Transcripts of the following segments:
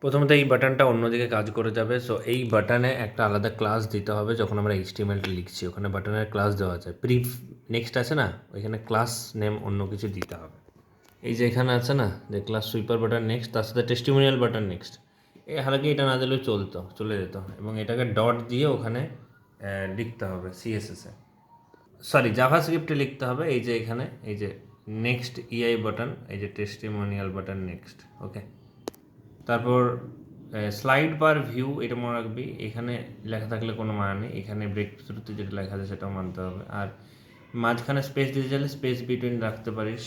প্রথমত এই বাটনটা অন্যদিকে কাজ করে যাবে। সো এই বাটনে একটা আলাদা ক্লাস দিতে হবে যখন আমরা এইচটিএমএলটা লিখছি, ওখানে বাটনের ক্লাস দেওয়া আছে। নেক্সট আছে না, ওইখানে ক্লাস নেম অন্য কিছু দিতে হবে। এই যে এখানে আছে না যে ক্লাস সুইপার বাটন নেক্সট, তার সাথে টেস্টিমোনিয়াল বাটন নেক্সট, এই হালকা এটা না দিলেও চলে যেত, এবং এটাকে ডট দিয়ে ওখানে লিখতে হবে সিএসএসে, সরি জাভাস্ক্রিপ্টে লিখতে হবে। এই যে এখানে এই যে নেক্সট ইআই বাটন, এই যে টেস্টিমোনিয়াল বাটন নেক্সট, ওকে। তারপর স্লাইড বার ভিউ, এটা মনে রাখবি, এখানে লেখা থাকলে কোনো মানে নেই, এখানে ব্রেক থ্রুতে যেটা লেখা আছে সেটাও মানতে হবে। আর মাঝখানে স্পেস দিতে চাইলে স্পেস বিটুইন রাখতে পারিস,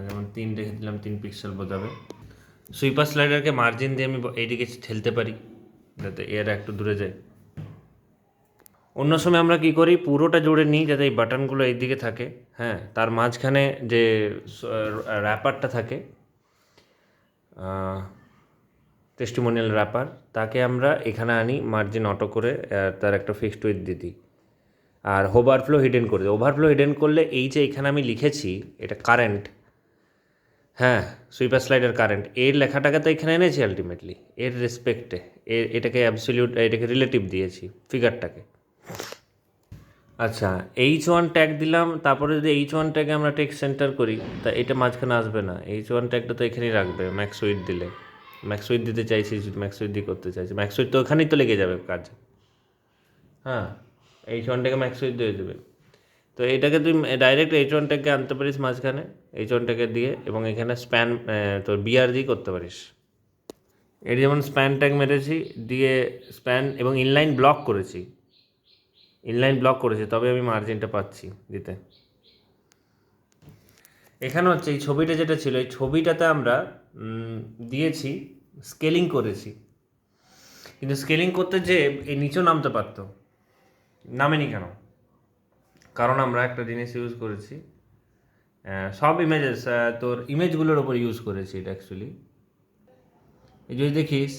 যেমন 3 রেখে দিলাম, 3 পিক্সেল বোঝাবে। সুইপার স্লাইডারকে মার্জিন দিয়ে আমি এইদিকে ঠেলতে পারি যাতে এর একটু দূরে যায়। অন্য সময় আমরা কি করি, পুরোটা জুড়ে নিই যাতে এই বাটনগুলো এইদিকে থাকে, হ্যাঁ, তার মাঝখানে যে র্যাপারটা থাকে, টেস্টিমোনিয়াল র্যাপার, তাকে আমরা এখানে আনি, মার্জিন অটো করে তার একটা ফিক্সড উইথ দিয়ে দিই, আর ওভারফ্লো হিডেন করে দিই। ওভারফ্লো হিডেন করলে এই যে এখানে আমি লিখেছি এটা কারেন্ট, হ্যাঁ, সুইপার স্লাইডার কারেন্ট, এর লেখাটাকে তো এখানে এনেছি আলটিমেটলি, এর রেসপেক্টে এটাকে অ্যাবসলিউট, এটাকে রিলেটিভ দিয়েছি ফিগারটাকে। আচ্ছা, H1 ট্যাগ দিলাম, তারপরে যদি H1 ট্যাগে আমরা টেক্সট সেন্টার করি তা এটা মাঝখানে আসবে না, H1 ট্যাগটা তো এখানেই রাখবে। ম্যাক্স উইথ দিলে, ম্যাক্স উইথ দিতে চাইছি, ম্যাক্স উইথ দিয়ে করতে চাইছি, ম্যাক্স উইথ তো ওখানেই তো লেগে যাবে কাজ, হ্যাঁ, H1 ট্যাগে ম্যাক্স উইথ দিয়ে দেবে। তো এটাকে তুই ডাইরেক্ট H1 ট্যাগকে আনতে পারিস মাঝখানে, H1 ট্যাগে দিয়ে, এবং এখানে স্প্যান তোর বিআর দিয়ে করতে পারিস। এর যেমন স্প্যান ট্যাগ মেরেছি, দিয়ে স্প্যান এবং ইনলাইন ব্লক করেছি, তবে আমি মার্জিনটা পাচ্ছি দিতে। এখানে হচ্ছে এই ছবিটা যেটা ছিল, এই ছবিটাতে আমরা দিয়েছি স্কেলিং করেছি, কিন্তু স্কেলিং করতে যে এই নিচেও নামতে পারতো, নামেনি কেন? কারণ আমরা একটা জিনিস ইউজ করেছি, সব ইমেজেস তোর ইমেজগুলোর ওপর ইউজ করেছি এটা অ্যাকচুয়ালি। এই যদি দেখিস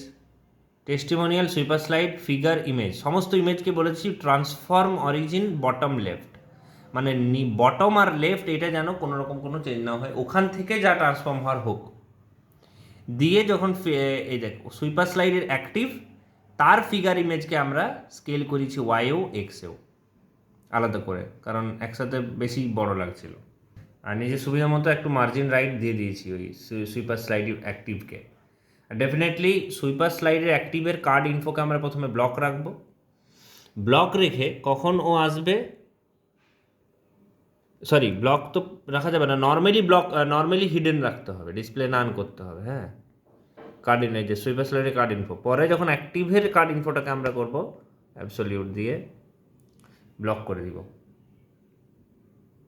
testimonial, sweeper slide, figure, image, সমস্ত ইমেজকে বলেছি ট্রান্সফর্ম অরিজিন বটম লেফট, মানে বটম আর লেফট এটা যেন কোনো রকম কোনো চেঞ্জ না হয়, ওখান থেকে যা ট্রান্সফর্ম হওয়ার হোক। দিয়ে যখন এই দেখ সুইপার স্লাইডের অ্যাক্টিভ, তার ফিগার ইমেজকে আমরা স্কেল করেছি ওয়াইও এক্সেও আলাদা করে, কারণ একসাথে বেশি বড় লাগছিল। আর নিজের সুবিধা মতো একটু মার্জিন রাইট দিয়ে দিয়েছি ওই সুইপার স্লাইড অ্যাক্টিভকে। ডেফিনেটলি সুইপার স্লাইডের অ্যাক্টিভের কার্ড ইনফোকে আমরা প্রথমে ব্লক রাখবো, ব্লক রেখে কখন ও আসবে, সরি ব্লক তো রাখা যাবে না, নর্মালি হিডেন রাখতে হবে, ডিসপ্লে না অন করতে হবে, হ্যাঁ, কার্ড ইন, এই যে সুইপার স্লাইডের কার্ড ইনফো, পরে যখন অ্যাক্টিভের কার্ড ইনফোটাকে আমরা করবো অ্যাবসলিউট দিয়ে ব্লক করে দিব।